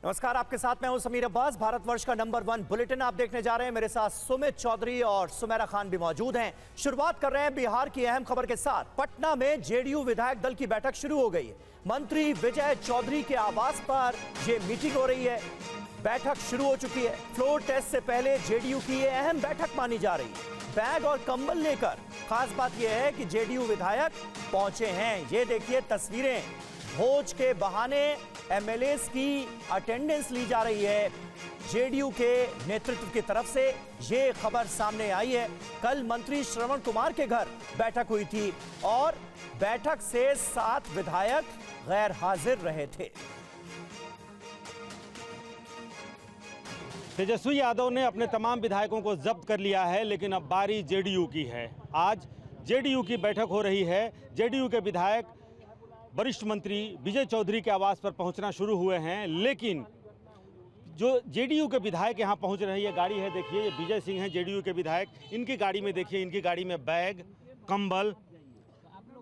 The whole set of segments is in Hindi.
नमस्कार, आपके साथ मैं हूं समीर अब्बास। भारतवर्ष का नंबर 1 बुलेटिन आप देखने जा रहे हैं। मेरे साथ सुमित चौधरी और सुमेरा खान भी मौजूद हैं। शुरुआत कर रहे हैं बिहार की अहम खबर के साथ। पटना में जेडीयू विधायक दल की बैठक शुरू हो गई है। मंत्री विजय चौधरी के आवास पर यह मीटिंग हो रही है। बैठक शुरू हो चुकी है। फ्लोर टेस्ट से पहले जेडीयू की यह अहम बैठक मानी जा रही है। बैग और कंबल लेकर खास बात यह है कि जेडीयू विधायक पहुंचे हैं। ये देखिए तस्वीरें। भोज के बहाने एमएलएस की अटेंडेंस ली जा रही है। जेडीयू के नेतृत्व की तरफ से ये खबर सामने आई है। कल मंत्री श्रवण कुमार के घर बैठक हुई थी और बैठक से 7 विधायक गैर हाजिर रहे थे। तेजस्वी यादव ने अपने तमाम विधायकों को जब्त कर लिया है, लेकिन अब बारी जेडीयू की है। आज जेडीयू की बैठक हो रही है। जेडीयू के विधायक वरिष्ठ मंत्री विजय चौधरी के आवास पर पहुंचना शुरू हुए हैं, लेकिन जो जेडीयू के विधायक यहां पहुंच रहे हैं, ये गाड़ी है, देखिए, ये विजय सिंह हैं जेडीयू के विधायक। इनकी गाड़ी में देखिए, इनकी गाड़ी में बैग, कंबल,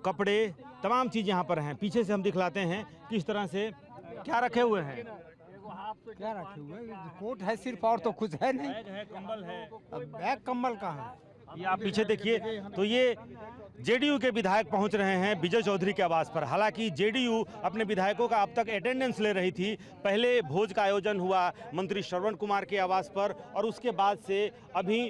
कपड़े, तमाम चीज़ यहां पर हैं। पीछे से हम दिखलाते हैं किस तरह से क्या रखे हुए हैं। क्या रखे हुए हैं? कोट है सिर्फ, और तो कुछ है नहीं। बैग है, कंबल है। अब बैग कंबल कहाँ है? ये आप पीछे देखिए, तो ये जेडीयू के विधायक पहुंच रहे हैं विजय चौधरी के आवास पर। हालांकि जेडीयू अपने विधायकों का अब तक अटेंडेंस ले रही थी। पहले भोज का आयोजन हुआ मंत्री श्रवण कुमार के आवास पर, और उसके बाद से अभी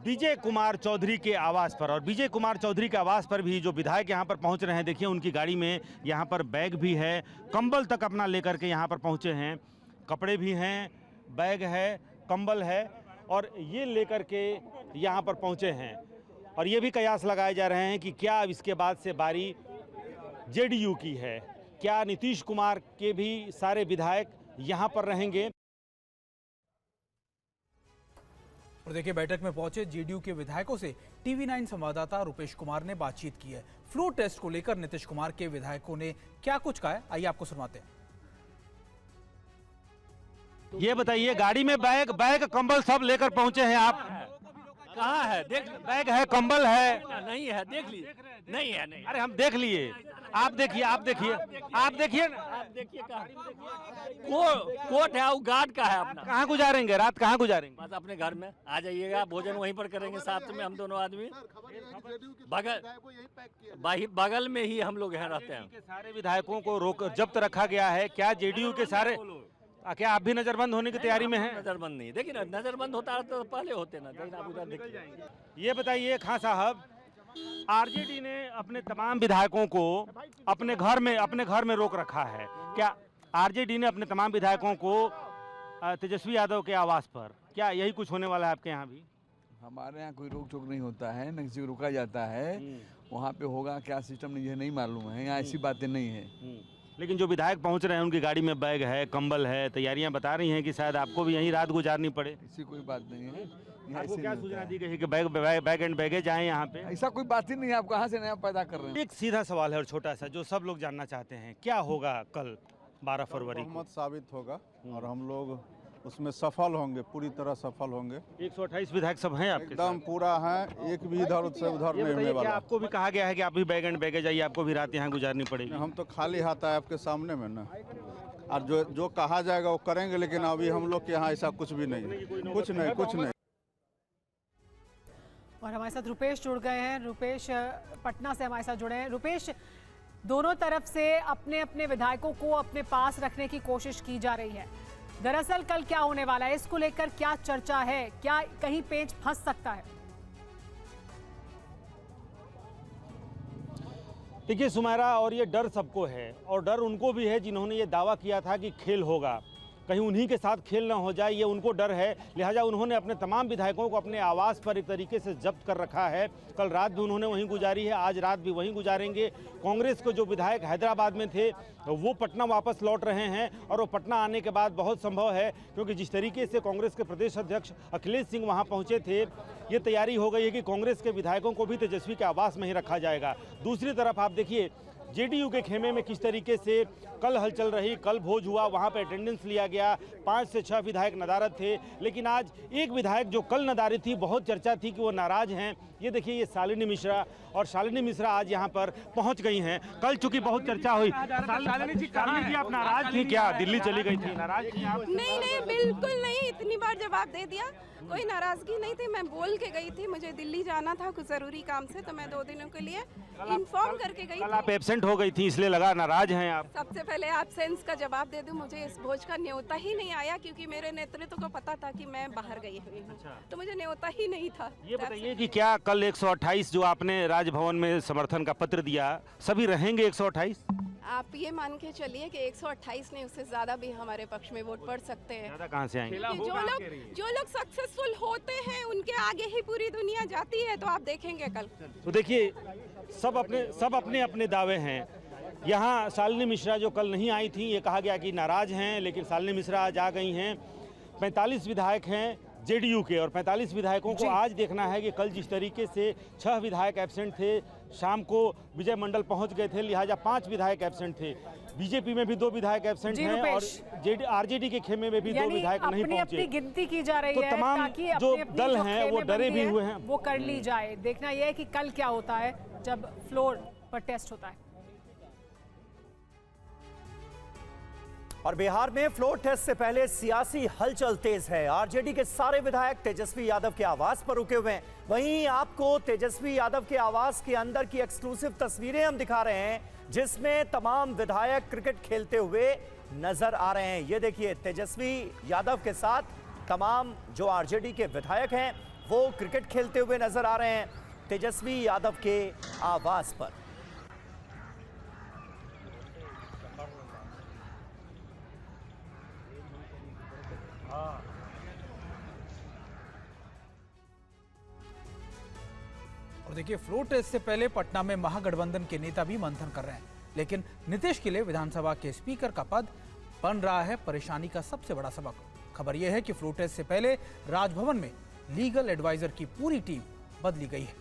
विजय कुमार चौधरी के आवास पर। और विजय कुमार चौधरी के आवास पर भी जो विधायक यहाँ पर पहुँच रहे हैं, देखिए उनकी गाड़ी में यहाँ पर बैग भी है, कंबल तक अपना लेकर के यहाँ पर पहुँचे हैं। कपड़े भी हैं, बैग है, कंबल है, और ये लेकर के यहाँ पर पहुँचे हैं। और ये भी कयास लगाए जा रहे हैं कि क्या अब इसके बाद से बारी जेडीयू की है। क्या नीतीश कुमार के भी सारे विधायक यहाँ पर रहेंगे। और देखिए, बैठक में पहुंचे जेडीयू के विधायकों से टीवी9 संवाददाता रुपेश कुमार ने बातचीत की है। फ्लोर टेस्ट को लेकर नीतीश कुमार के विधायकों ने क्या कुछ कहा है, आइए आपको सुनाते हैं। ये बताइए, गाड़ी में बैग कंबल सब लेकर पहुंचे हैं आप? कहाँ है? देख, बैग है, कंबल है? नहीं है, देख लिए। नहीं है, नहीं। अरे हम देख लिए, आप देखिए, आप देखिए, आप देखिए ना। आप देखिए कहाँ कोट है, वो गार्ड का है अपना। कहाँ गुजारेंगे रात, कहाँ गुजारेंगे? बस अपने घर में आ जाइएगा, भोजन वहीं पर करेंगे साथ में हम दोनों आदमी। बगल में ही हम लोग यहाँ रहते हैं। सारे विधायकों को रोक जब्त रखा गया है। क्या जेडीयू के सारे, क्या आप भी नजरबंद होने की तैयारी में हैं? नजरबंद नहीं, देखिए ना, नजरबंद होता है तो पहले होते ना। लेकिन आप उधर देखिए। ये बताइए खान साहब, आरजेडी ने अपने तमाम विधायकों को अपने घर में रोक रखा है। क्या आरजेडी ने अपने तमाम विधायकों को तेजस्वी यादव के आवास पर, क्या यही कुछ होने वाला है आपके यहाँ भी? हमारे यहाँ कोई रोक टोक नहीं होता है, न किसी को रोका जाता है। वहाँ पे होगा क्या सिस्टम मुझे नहीं मालूम है। यहाँ ऐसी बातें नहीं है। लेकिन जो विधायक पहुंच रहे हैं उनकी गाड़ी में बैग है, कंबल है, तैयारियां बता रही हैं कि शायद आपको भी यहीं रात गुजारनी पड़े। ऐसी कोई बात नहीं है। आपको क्या सूचना दी गई है कि बैग एंड बैगेज आए यहाँ पे? ऐसा कोई बात ही नहीं है। आप कहाँ से नया पैदा कर रहे हैं? एक सीधा सवाल है और छोटा सा, जो सब लोग जानना चाहते हैं, क्या होगा कल 12 फरवरी को? बहुमत साबित होगा और हम लोग उसमें सफल होंगे, पूरी तरह सफल होंगे। 128 विधायक सब हैं आपके एकदम साथ? पूरा है, एक भी इधर से उधर नहीं होने वाला। आपको भी कहा गया है कि आप भी बैग एंड बैगेज आइए, आपको भी रात यहाँ गुजारनी पड़ेगी? हम तो खाली हाथ आए आपके सामने में ना, और जो कहा जाएगा वो करेंगे। लेकिन अभी हम लोग के यहाँ ऐसा कुछ भी नहीं, कुछ नहीं। और हमारे साथ रुपेश जुड़ गए हैं। रुपेश पटना से हमारे साथ जुड़े हैं। रुपेश, दोनों तरफ से अपने अपने विधायकों को अपने पास रखने की कोशिश की जा रही है। दरअसल कल क्या होने वाला है, इसको लेकर क्या चर्चा है? क्या कहीं पेच फंस सकता है? देखिए सुमेरा, और ये डर सबको है, और डर उनको भी है जिन्होंने ये दावा किया था कि खेल होगा, कहीं उन्हीं के साथ खेल ना हो जाए, ये उनको डर है। लिहाजा उन्होंने अपने तमाम विधायकों को अपने आवास पर एक तरीके से जब्त कर रखा है। कल रात भी उन्होंने वहीं गुजारी है, आज रात भी वहीं गुजारेंगे। कांग्रेस के जो विधायक हैदराबाद में थे वो पटना वापस लौट रहे हैं, और वो पटना आने के बाद बहुत संभव है, क्योंकि जिस तरीके से कांग्रेस के प्रदेश अध्यक्ष अखिलेश सिंह वहाँ पहुँचे थे, ये तैयारी हो गई है कि कांग्रेस के विधायकों को भी तेजस्वी के आवास में ही रखा जाएगा। दूसरी तरफ आप देखिए, जेडीयू के खेमे में किस तरीके से कल हलचल रही, कल भोज हुआ, वहाँ पे अटेंडेंस लिया गया, 5 से 6 विधायक नदारद थे, लेकिन आज एक विधायक जो कल नदारद थी, बहुत चर्चा थी कि वो नाराज हैं। ये देखिए, ये शालिनी मिश्रा, और शालिनी मिश्रा आज यहाँ पर पहुँच गई हैं। कल चूंकि बहुत चर्चा हुई, शालिनी जी आप नाराज थी क्या? दिल्ली चली गई थी, नाराज थी आप? नहीं, बिल्कुल नहीं, इतनी बार जवाब दे दिया, कोई नाराजगी नहीं थी। मैं बोल के गई थी, मुझे दिल्ली जाना था कुछ जरूरी काम से, तो मैं 2 दिनों के लिए इन्फॉर्म करके गई। कल आप एब्सेंट हो गई थी, इसलिए लगा नाराज हैं आप। सबसे पहले एब्सेंस का जवाब दे दूं, मुझे इस भोज का न्योता ही नहीं आया, क्योंकि मेरे नेतृत्व को पता था कि मैं बाहर गई हुई हूँ, तो मुझे न्योता ही नहीं था। ये बताइए कि क्या कल 128 जो आपने राजभवन में समर्थन का पत्र दिया, सभी रहेंगे 128? आप ये मान के चलिए कि 128 नहीं, उससे ज्यादा भी हमारे पक्ष में वोट पड़ सकते हैं। ज्यादा कहाँ से आएंगे? जो लोग सक्सेसफुल होते हैं उनके आगे ही पूरी दुनिया जाती है, तो आप देखेंगे कल। तो देखिए, सब अपने अपने दावे हैं। यहाँ शालिनी मिश्रा जो कल नहीं आई थी, ये कहा गया कि नाराज हैं, लेकिन शालिनी मिश्रा आज आ गई हैं। 45 विधायक हैं जेडीयू के, और 45 विधायकों को आज देखना है कि कल जिस तरीके से 6 विधायक एब्सेंट थे, शाम को विजय मंडल पहुंच गए थे, लिहाजा 5 विधायक एब्सेंट थे। बीजेपी में भी 2 विधायक एब्सेंट हैं, और आरजेडी के खेमे में भी 2 विधायक नहीं पहुंचे। अपनी गिनती की जा रही तो है, तमाम ताकि जो अपनी दल हैं वो डरे भी हुए हैं, वो कर ली जाए। देखना यह है कि कल क्या होता है जब फ्लोर पर टेस्ट होता है। और बिहार में फ्लोर टेस्ट से पहले सियासी हलचल तेज है। आरजेडी के सारे विधायक तेजस्वी यादव के आवास पर रुके हुए हैं। वहीं आपको तेजस्वी यादव के आवास के अंदर की एक्सक्लूसिव तस्वीरें हम दिखा रहे हैं, जिसमें तमाम विधायक क्रिकेट खेलते हुए नजर आ रहे हैं। ये देखिए, तेजस्वी यादव के साथ तमाम जो आरजेडी के विधायक हैं वो क्रिकेट खेलते हुए नजर आ रहे हैं तेजस्वी यादव के आवास पर। और देखिए, फ्लोर टेस्ट से पहले पटना में महागठबंधन के नेता भी मंथन कर रहे हैं, लेकिन नीतीश के लिए विधानसभा के स्पीकर का पद बन रहा है परेशानी का सबसे बड़ा सबक। खबर यह है कि फ्लोर टेस्ट से पहले राजभवन में लीगल एडवाइजर की पूरी टीम बदली गई है।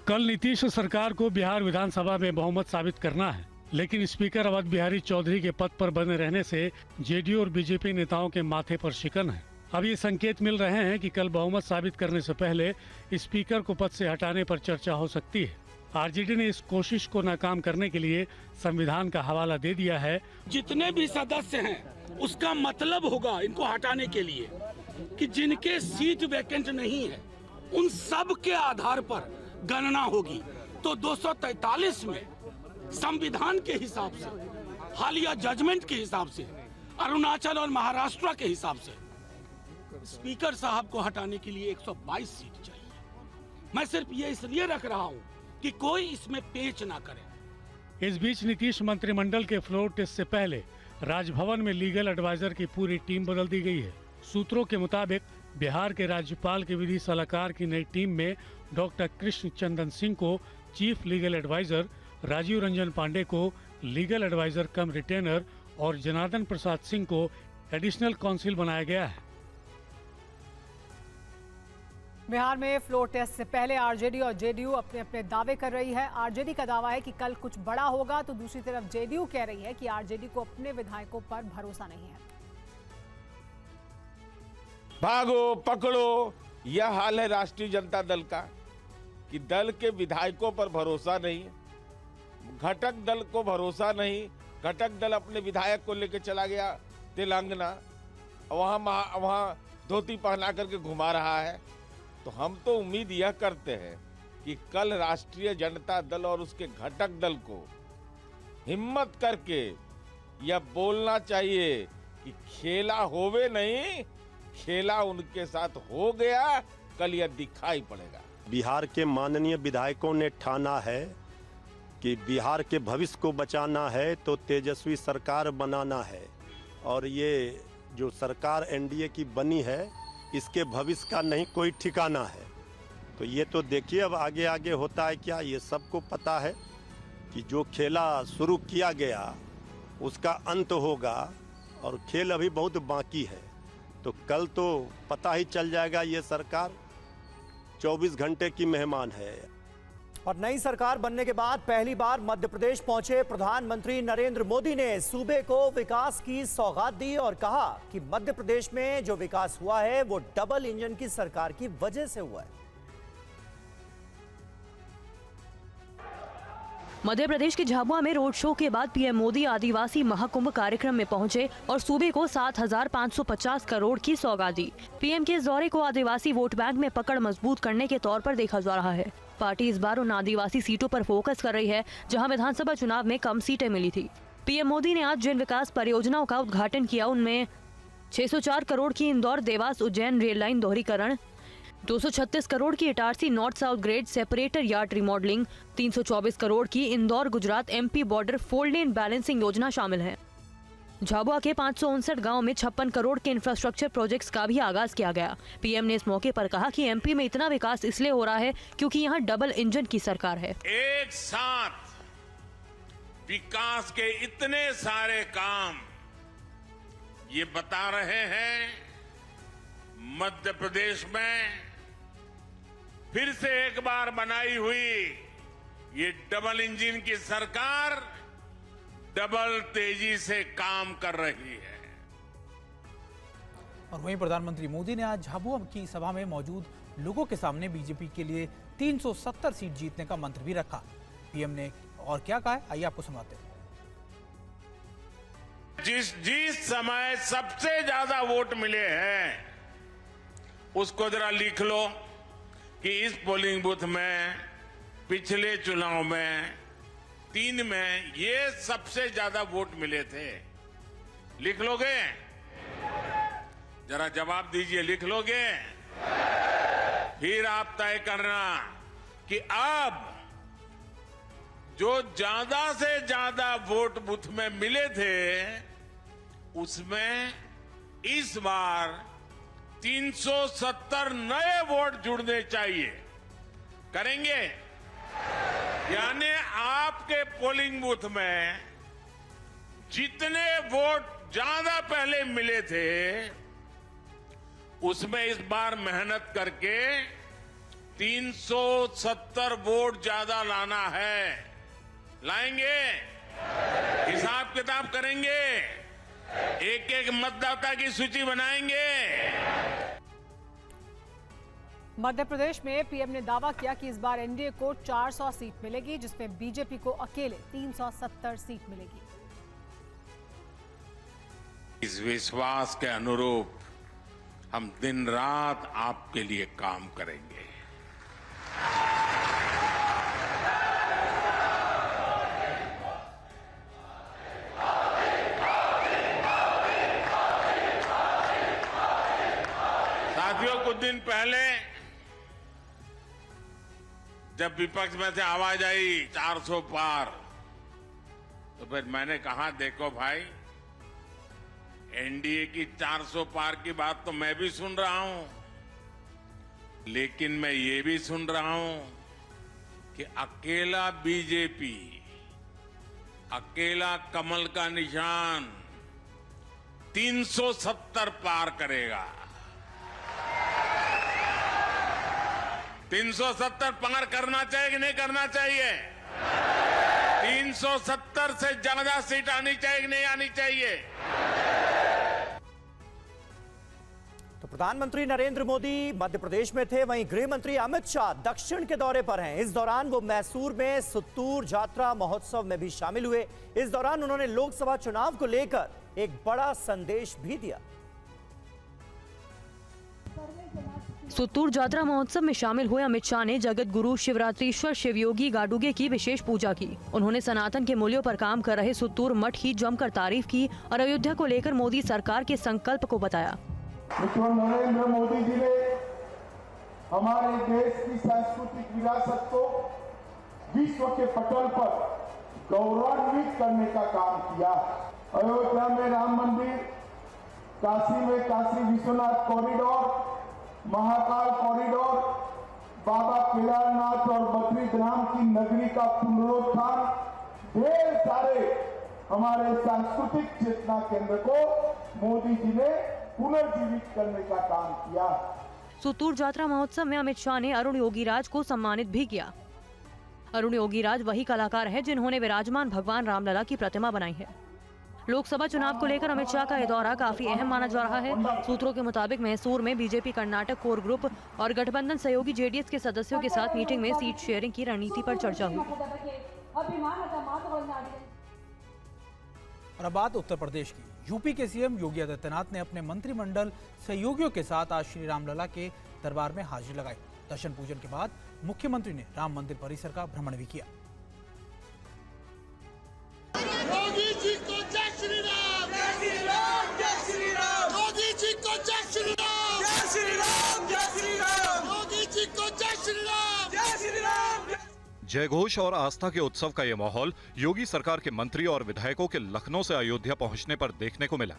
कल नीतीश सरकार को बिहार विधानसभा में बहुमत साबित करना है, लेकिन स्पीकर अवध बिहारी चौधरी के पद पर बने रहने से जेडीयू और बीजेपी नेताओं के माथे पर शिकन है। अब ये संकेत मिल रहे हैं कि कल बहुमत साबित करने से पहले स्पीकर को पद से हटाने पर चर्चा हो सकती है। आरजेडी ने इस कोशिश को नाकाम करने के लिए संविधान का हवाला दे दिया है। जितने भी सदस्य हैं उसका मतलब होगा इनको हटाने के लिए कि जिनके सीट वैकेंट नहीं है उन सब के आधार पर गणना होगी। तो 243 में संविधान के हिसाब से, हालिया जजमेंट के हिसाब से, अरुणाचल और महाराष्ट्र के हिसाब से स्पीकर साहब को हटाने के लिए 122 सीट चाहिए। मैं सिर्फ ये इसलिए रख रहा हूँ कि कोई इसमें पेच ना करे। इस बीच नीतीश मंत्रिमंडल के फ्लोर टेस्ट से पहले राजभवन में लीगल एडवाइजर की पूरी टीम बदल दी गई है। सूत्रों के मुताबिक बिहार के राज्यपाल के विधि सलाहकार की नई टीम में डॉक्टर कृष्ण चंदन सिंह को chief legal adviser, Rajiv Ranjan Pandey को लीगल एडवाइजर कम रिटेनर और जनार्दन प्रसाद सिंह को एडिशनल काउंसिल बनाया गया है। बिहार में फ्लोर टेस्ट से पहले आरजेडी और जेडीयू अपने अपने दावे कर रही है। आरजेडी का दावा है कि कल कुछ बड़ा होगा, तो दूसरी तरफ जेडीयू कह रही है कि आरजेडी को अपने विधायकों पर भरोसा नहीं है। भागो पकड़ो, यह हाल है राष्ट्रीय जनता दल का कि दल के विधायकों पर भरोसा नहीं, घटक दल को भरोसा नहीं। घटक दल अपने विधायक को लेकर चला गया तेलंगाना, वहां धोती पहना करके घुमा रहा है। तो हम तो उम्मीद यह करते हैं कि कल राष्ट्रीय जनता दल और उसके घटक दल को हिम्मत करके यह बोलना चाहिए कि खेला होवे नहीं, खेला उनके साथ हो गया, कल यह दिखाई पड़ेगा। बिहार के माननीय विधायकों ने ठाना है कि बिहार के भविष्य को बचाना है तो तेजस्वी सरकार बनाना है, और ये जो सरकार एनडीए की बनी है इसके भविष्य का नहीं कोई ठिकाना है। तो ये तो देखिए अब आगे आगे होता है क्या। ये सबको पता है कि जो खेला शुरू किया गया उसका अंत होगा, और खेल अभी बहुत बाकी है। तो कल तो पता ही चल जाएगा। ये सरकार 24 घंटे की मेहमान है। और नई सरकार बनने के बाद पहली बार मध्य प्रदेश पहुंचे प्रधानमंत्री नरेंद्र मोदी ने सूबे को विकास की सौगात दी और कहा कि मध्य प्रदेश में जो विकास हुआ है वो डबल इंजन की सरकार की वजह से हुआ है। मध्य प्रदेश के झाबुआ में रोड शो के बाद पीएम मोदी आदिवासी महाकुंभ कार्यक्रम में पहुंचे और सूबे को 7,550 करोड़ की सौगात दी। पीएम के इस दौरे को आदिवासी वोट बैंक में पकड़ मजबूत करने के तौर पर देखा जा रहा है। पार्टी इस बार उन आदिवासी सीटों पर फोकस कर रही है जहां विधानसभा चुनाव में कम सीटें मिली थी। पीएम मोदी ने आज जिन विकास परियोजनाओं का उद्घाटन किया उनमें 604 करोड़ की इंदौर देवास उज्जैन रेल लाइन दोहरीकरण, 236 करोड़ की Itarsi north south grade separator yard remodelling, 324 crore की Indore Gujarat MP border fold lane balancing योजना शामिल है। झाबुआ के 559 गांव में 56 करोड़ के इंफ्रास्ट्रक्चर प्रोजेक्ट्स का भी आगाज किया गया। पीएम ने इस मौके पर कहा कि एमपी में इतना विकास इसलिए हो रहा है क्योंकि यहां डबल इंजन की सरकार है। एक साथ विकास के इतने सारे काम ये बता रहे हैं मध्य प्रदेश में फिर से एक बार बनाई हुई ये डबल इंजन की सरकार डबल तेजी से काम कर रही है। और वहीं प्रधानमंत्री मोदी ने आज झाबुआ की सभा में मौजूद लोगों के सामने बीजेपी के लिए 370 सीट जीतने का मंत्र भी रखा। पीएम ने और क्या कहा है, आइए आपको सुनाते हैं। जिस समय सबसे ज्यादा वोट मिले हैं उसको जरा लिख लो कि इस पोलिंग बूथ में पिछले चुनाव में 3 में ये सबसे ज्यादा वोट मिले थे। लिख लोगे? जरा जवाब दीजिए, लिख लोगे? फिर आप तय करना कि अब जो ज्यादा से ज्यादा वोट बूथ में मिले थे उसमें इस बार 370 नए वोट जुड़ने चाहिए। करेंगे? यानी आपके पोलिंग बूथ में जितने वोट ज्यादा पहले मिले थे उसमें इस बार मेहनत करके 370 वोट ज्यादा लाना है। लाएंगे? हिसाब किताब करेंगे? एक एक मतदाता की सूची बनाएंगे? मध्य प्रदेश में पीएम ने दावा किया कि इस बार एनडीए को 400 सीट मिलेगी जिसमें बीजेपी को अकेले 370 सीट मिलेगी। इस विश्वास के अनुरूप हम दिन रात आपके लिए काम करेंगे। साथियों, कुछ दिन पहले जब विपक्ष में से आवाज आई 400 पार, तो फिर मैंने कहा देखो भाई, एनडीए की 400 पार की बात तो मैं भी सुन रहा हूं, लेकिन मैं ये भी सुन रहा हूं कि अकेला बीजेपी, अकेला कमल का निशान 370 पार करेगा। 370 पार करना चाहिए कि नहीं करना चाहिए? 370 से ज्यादा सीट आनी चाहिए कि नहीं आनी चाहिए? तो प्रधानमंत्री नरेंद्र मोदी मध्य प्रदेश में थे, वहीं गृह मंत्री अमित शाह दक्षिण के दौरे पर हैं। इस दौरान वो मैसूर में सुत्तूर जात्रा महोत्सव में भी शामिल हुए। इस दौरान उन्होंने लोकसभा चुनाव को लेकर एक बड़ा संदेश भी दिया। सुत्तूर जात्रा महोत्सव में शामिल हुए अमित शाह ने जगत गुरु शिवरात्रीश्वर शिवयोगी गाडुगे की विशेष पूजा की। उन्होंने सनातन के मूल्यों पर काम कर रहे सुत्तूर मठ की जमकर तारीफ की और अयोध्या को लेकर मोदी सरकार के संकल्प को बताया। नरेंद्र मोदी जी ने हमारे देश की सांस्कृतिक विरासत को विश्व के पटल पर गौरवान्वित करने का काम किया। अयोध्या में राम मंदिर, काशी में काशी विश्वनाथ कॉरिडोर, महाकाल कॉरिडोर, बाबा केदारनाथ और बद्रीधाम की नगरी का पुनरुत्थान, ढेर सारे हमारे सांस्कृतिक चेतना केंद्र को मोदी जी ने पुनर्जीवित करने का काम किया। सुत्तूर जात्रा महोत्सव में अमित शाह ने अरुण योगीराज को सम्मानित भी किया। अरुण योगीराज वही कलाकार है जिन्होंने विराजमान भगवान रामलला की प्रतिमा बनाई है। लोकसभा चुनाव को लेकर अमित शाह का यह दौरा काफी अहम माना जा रहा है। सूत्रों के मुताबिक मैसूर में बीजेपी कर्नाटक कोर ग्रुप और गठबंधन सहयोगी जेडीएस के सदस्यों के साथ मीटिंग में सीट शेयरिंग की रणनीति पर चर्चा हुई। और अब बात उत्तर प्रदेश की। यूपी के सीएम योगी आदित्यनाथ ने अपने मंत्रिमंडल सहयोगियों के साथ आज श्री रामलला के दरबार में हाजिरी लगाई। दर्शन पूजन के बाद मुख्यमंत्री ने राम मंदिर परिसर का भ्रमण भी किया। मोदी जी को जय श्री राम, जय श्री राम, जय श्री राम। मोदी जी को जय श्री राम, जय श्री राम, जय श्री राम। मोदी जी को जय श्री राम, जय श्री राम। जय घोष और आस्था के उत्सव का ये माहौल योगी सरकार के मंत्री और विधायकों के लखनऊ से अयोध्या पहुंचने पर देखने को मिला।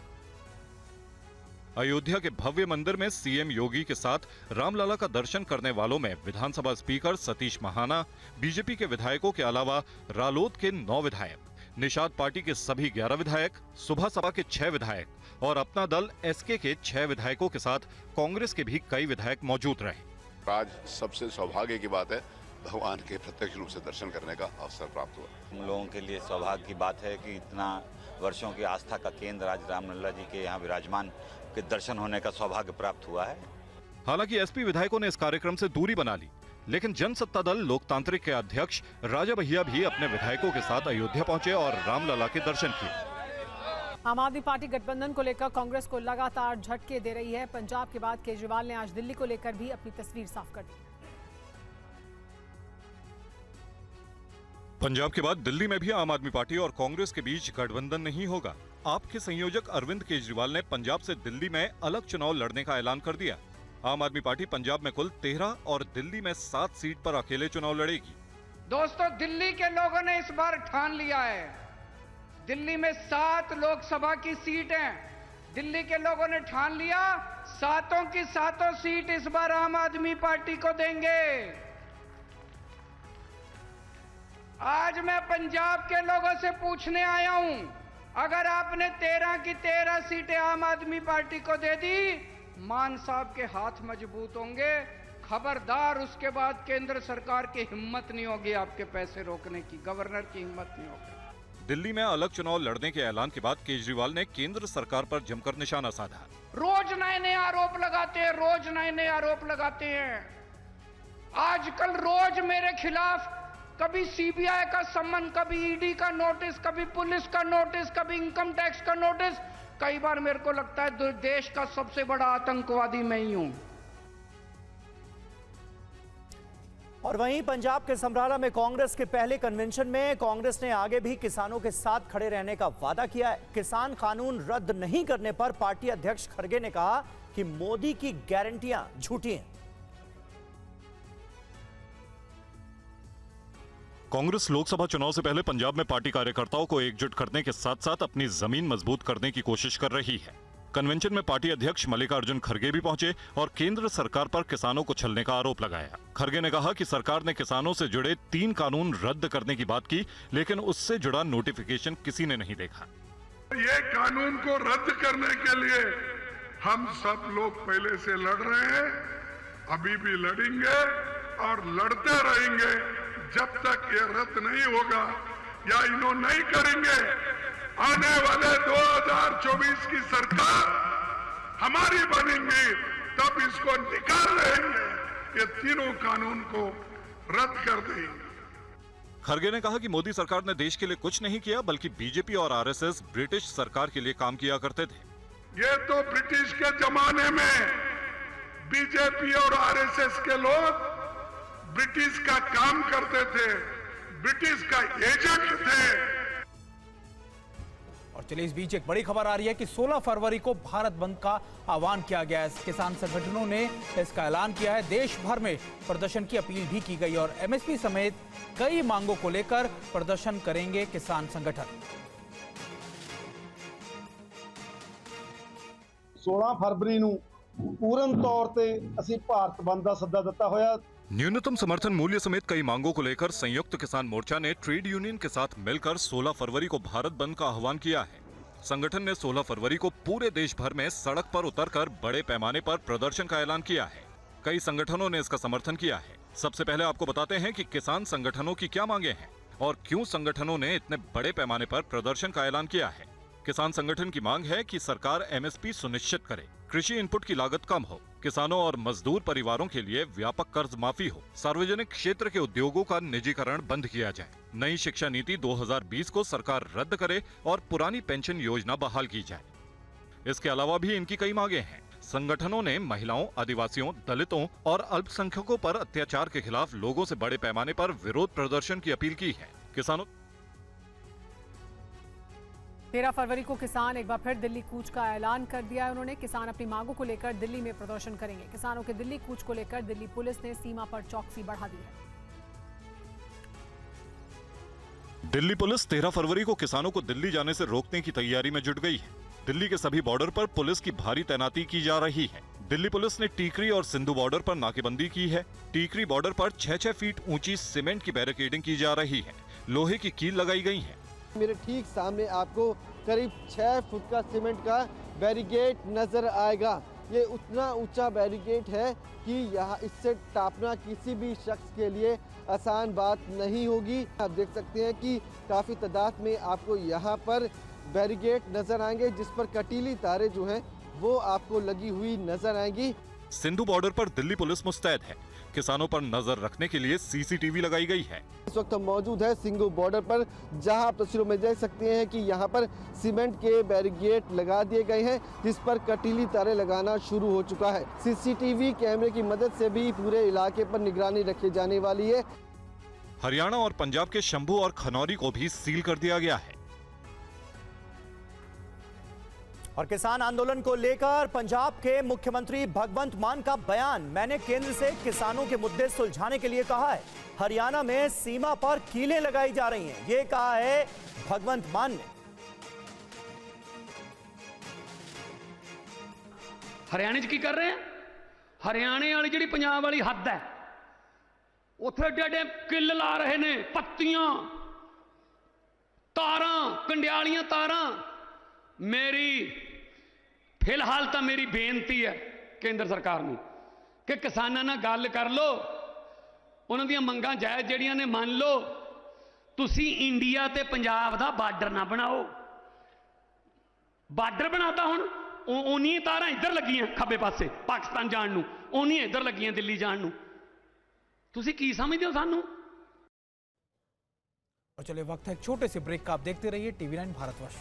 अयोध्या के भव्य मंदिर में सीएम योगी के साथ रामलला का दर्शन करने वालों में विधानसभा स्पीकर सतीश महाना, बीजेपी के विधायकों के अलावा रालोद के 9 विधायक, निषाद पार्टी के सभी 11 विधायक, सुबह सभा के 6 विधायक और अपना दल एसके के 6 विधायकों के साथ कांग्रेस के भी कई विधायक मौजूद रहे। आज सबसे सौभाग्य की बात है, भगवान के प्रत्यक्ष रूप से दर्शन करने का अवसर प्राप्त हुआ। हम लोगों के लिए सौभाग्य की बात है कि इतना वर्षों की आस्था का केंद्र आज रामलला जी के यहाँ विराजमान के दर्शन होने का सौभाग्य प्राप्त हुआ है। हालांकि एसपी विधायकों ने इस कार्यक्रम से दूरी बना ली, लेकिन जनसत्ता दल लोकतांत्रिक के अध्यक्ष राजा भैया भी अपने विधायकों के साथ अयोध्या पहुंचे और रामलला के दर्शन किए। आम आदमी पार्टी गठबंधन को लेकर कांग्रेस को लगातार झटके दे रही है। पंजाब के बाद केजरीवाल ने आज दिल्ली को लेकर भी अपनी तस्वीर साफ कर दी। पंजाब के बाद दिल्ली में भी आम आदमी पार्टी और कांग्रेस के बीच गठबंधन नहीं होगा। आप के संयोजक अरविंद केजरीवाल ने पंजाब से दिल्ली में अलग चुनाव लड़ने का ऐलान कर दिया। आम आदमी पार्टी पंजाब में कुल 13 और दिल्ली में 7 सीट पर अकेले चुनाव लड़ेगी। दोस्तों, दिल्ली के लोगों ने इस बार ठान लिया है। दिल्ली में 7 लोकसभा की सीट हैं। दिल्ली के लोगों ने ठान लिया, 7 की 7 सीट इस बार आम आदमी पार्टी को देंगे। आज मैं पंजाब के लोगों से पूछने आया हूं, अगर आपने 13 की 13 सीटें आम आदमी पार्टी को दे दी, मान साहब के हाथ मजबूत होंगे। खबरदार, उसके बाद केंद्र सरकार की हिम्मत नहीं होगी आपके पैसे रोकने की, गवर्नर की हिम्मत नहीं होगी। दिल्ली में अलग चुनाव लड़ने के ऐलान के बाद केजरीवाल ने केंद्र सरकार पर जमकर निशाना साधा। रोज नए नए आरोप लगाते हैं, रोज नए नए आरोप लगाते हैं। आजकल रोज मेरे खिलाफ कभी सीबीआई का सम्मन, कभी ईडी का नोटिस, कभी पुलिस का नोटिस, कभी इनकम टैक्स का नोटिस। कई बार मेरे को लगता है देश का सबसे बड़ा आतंकवादी मैं ही हूं। और वहीं पंजाब के समराला में कांग्रेस के पहले कन्वेंशन में कांग्रेस ने आगे भी किसानों के साथ खड़े रहने का वादा किया है। किसान कानून रद्द नहीं करने पर पार्टी अध्यक्ष खड़गे ने कहा कि मोदी की गारंटियां झूठी हैं। कांग्रेस लोकसभा चुनाव से पहले पंजाब में पार्टी कार्यकर्ताओं को एकजुट करने के साथ साथ अपनी जमीन मजबूत करने की कोशिश कर रही है। कन्वेंशन में पार्टी अध्यक्ष मल्लिकार्जुन खड़गे भी पहुंचे और केंद्र सरकार पर किसानों को छलने का आरोप लगाया। खड़गे ने कहा कि सरकार ने किसानों से जुड़े 3 कानून रद्द करने की बात की, लेकिन उससे जुड़ा नोटिफिकेशन किसी ने नहीं देखा। ये कानून को रद्द करने के लिए हम सब लोग पहले से लड़ रहे हैं, अभी भी लड़ेंगे और लड़ते रहेंगे जब तक ये रद्द नहीं होगा या इन्हों नहीं करेंगे। आने वाले 2024 की सरकार हमारी बनेगी, तब इसको निकाल लेंगे, ये तीनों कानून को रद्द कर देंगे। खड़गे ने कहा कि मोदी सरकार ने देश के लिए कुछ नहीं किया, बल्कि बीजेपी और आरएसएस ब्रिटिश सरकार के लिए काम किया करते थे। ये तो ब्रिटिश के जमाने में बीजेपी और आरएसएस के लोग ब्रिटिश का काम करते थे, ब्रिटिश का एजेंट थे। और चलिए, इस बीच एक बड़ी खबर आ रही है कि 16 फरवरी को भारत बंद का आह्वान किया गया है। किसान संगठनों ने इसका ऐलान किया है। देश भर में प्रदर्शन की अपील भी की गई और एमएसपी समेत कई मांगों को लेकर प्रदर्शन करेंगे किसान संगठन। 16 फरवरी ਨੂੰ पूर्ण तौर ਤੇ ਅਸੀਂ ਭਾਰਤ ਬੰਦ ਦਾ ਸੱਦਾ ਦਿੱਤਾ ਹੋਇਆ। न्यूनतम समर्थन मूल्य समेत कई मांगों को लेकर संयुक्त किसान मोर्चा ने ट्रेड यूनियन के साथ मिलकर 16 फरवरी को भारत बंद का आह्वान किया है। संगठन ने 16 फरवरी को पूरे देश भर में सड़क पर उतरकर बड़े पैमाने पर प्रदर्शन का ऐलान किया है। कई संगठनों ने इसका समर्थन किया है। सबसे पहले आपको बताते हैं कि किसान संगठनों की क्या मांगे हैं और क्यों संगठनों ने इतने बड़े पैमाने पर प्रदर्शन का ऐलान किया है। किसान संगठन की मांग है कि सरकार एमएसपी सुनिश्चित करे, कृषि इनपुट की लागत कम हो, किसानों और मजदूर परिवारों के लिए व्यापक कर्ज माफी हो, सार्वजनिक क्षेत्र के उद्योगों का निजीकरण बंद किया जाए, नई शिक्षा नीति 2020 को सरकार रद्द करे और पुरानी पेंशन योजना बहाल की जाए। इसके अलावा भी इनकी कई मांगे हैं। संगठनों ने महिलाओं, आदिवासियों, दलितों और अल्पसंख्यकों पर अत्याचार के खिलाफ लोगों से बड़े पैमाने पर विरोध प्रदर्शन की अपील की है। किसानों 13 फरवरी को किसान एक बार फिर दिल्ली कूच का ऐलान कर दिया है। उन्होंने किसान अपनी मांगों को लेकर दिल्ली में प्रदर्शन करेंगे। किसानों के दिल्ली कूच को लेकर दिल्ली पुलिस ने सीमा पर चौकसी बढ़ा दी है। दिल्ली पुलिस 13 फरवरी को किसानों को दिल्ली जाने से रोकने की तैयारी में जुट गई है। दिल्ली के सभी बॉर्डर पर पुलिस की भारी तैनाती की जा रही है। दिल्ली पुलिस ने टीकरी और सिंधु बॉर्डर पर नाकेबंदी की है। टीकरी बॉर्डर पर 6-6 फीट ऊंची सीमेंट की बैरिकेडिंग की जा रही है। लोहे की कील लगाई गई है। मेरे ठीक सामने आपको करीब 6 फुट का सीमेंट का बैरिकेड नजर आएगा। ये उतना ऊंचा बैरिकेड है कि यहाँ इससे टापना किसी भी शख्स के लिए आसान बात नहीं होगी। आप देख सकते हैं कि काफ़ी तादाद में आपको यहाँ पर बैरिकेड नजर आएंगे, जिस पर कटीली तारें जो हैं वो आपको लगी हुई नजर आएंगी। सिंधु बॉर्डर पर दिल्ली पुलिस मुस्तैद है। किसानों पर नजर रखने के लिए सीसीटीवी लगाई गई है। इस वक्त हम मौजूद है सिंधु बॉर्डर पर, जहां आप तस्वीरों में देख सकते हैं कि यहां पर सीमेंट के बैरिकेड लगा दिए गए हैं, जिस पर कटीली तारें लगाना शुरू हो चुका है। सीसीटीवी कैमरे की मदद से भी पूरे इलाके पर निगरानी रखी जाने वाली है। हरियाणा और पंजाब के शंभू और खनौरी को भी सील कर दिया गया है। और किसान आंदोलन को लेकर पंजाब के मुख्यमंत्री भगवंत मान का बयान, मैंने केंद्र से किसानों के मुद्दे सुलझाने के लिए कहा है। हरियाणा में सीमा पर कीलें लगाई जा रही हैं, ये कहा है भगवंत मान ने। हरियाणे की कर रहे हैं, हरियाणे वाली जी पंजाब वाली हद है, उत्थे एडे किल ला रहे ने, पत्तियां, तारां, कंडियालियां तारां। मेरी फिलहाल तो मेरी बेनती है केंद्र सरकार ਨੂੰ कि किसानों ਨਾਲ गल कर लो, उन्हां ਦੀਆਂ ਮੰਗਾਂ ਜਾਇਜ਼ ਜਿਹੜੀਆਂ ਨੇ ਮੰਨ ਲਓ। ਤੁਸੀਂ इंडिया ਤੇ पंजाब ਦਾ ਬਾਰਡਰ ना बनाओ। ਬਾਰਡਰ बनाता ਹੁਣ उन्हीं ਤਾਰਾਂ ਇੱਧਰ ਲੱਗੀਆਂ ਖੱਬੇ ਪਾਸੇ पाकिस्तान ਜਾਣ ਨੂੰ, उन्हीं ਇੱਧਰ ਲੱਗੀਆਂ ਦਿੱਲੀ ਜਾਣ ਨੂੰ। ਤੁਸੀਂ ਕੀ ਸਮਝਦੇ ਹੋ ਸਾਨੂੰ? और चलिए वक्त है एक छोटे से ब्रेक का। आप देखते रहिए TV9 भारतवर्ष।